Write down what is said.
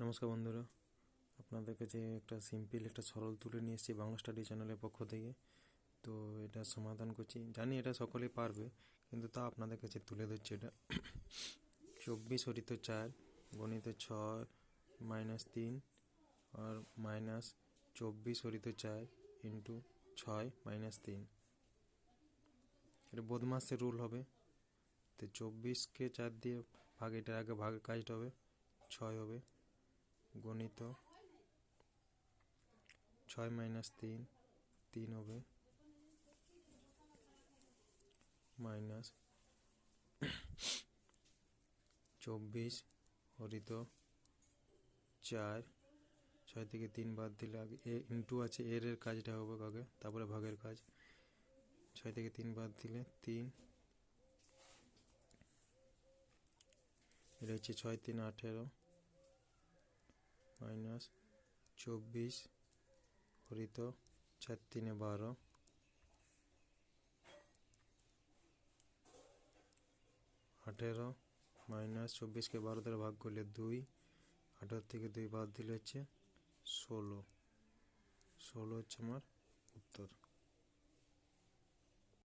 নমস্কার বন্ধুরা, আপনাদের কাছে একটা সিম্পল একটা সরল তুলে নিয়ে এসেছি বাংলা স্টাডি চ্যানেলের পক্ষ থেকে। তো এটা সমাধান করছি, জানি এটা সকলেই পারবে, কিন্তু তা আপনাদের কাছে তুলে ধরছি। এটা 24 হরিত 4 গণিত 6 -3 আর -24 হরিত 4 ইন্টু 6 -3। এটা বদমাসের রুল হবে। তো 24কে 4 দিয়ে ভাগ, এটার আগে ভাগের কাজটা হবে 6 হবে, গণিত 6 -3 3 হবে, -24 হরিত 4। 6 থেকে 3 বাদ দিলে আগে ইন্টু আছে, এর কাজটা হবে আগে, তারপরে ভাগের কাজ। 6 থেকে 3 বাদ দিলে 3, এটা হচ্ছে 6 3 18 -24 হরিত 4 3 12, 18 -24কে 12 দ্বারা ভাগ করলে 2, 18 থেকে 2 বাদ দিলে হচ্ছে 16 হচ্ছে আমার উত্তর।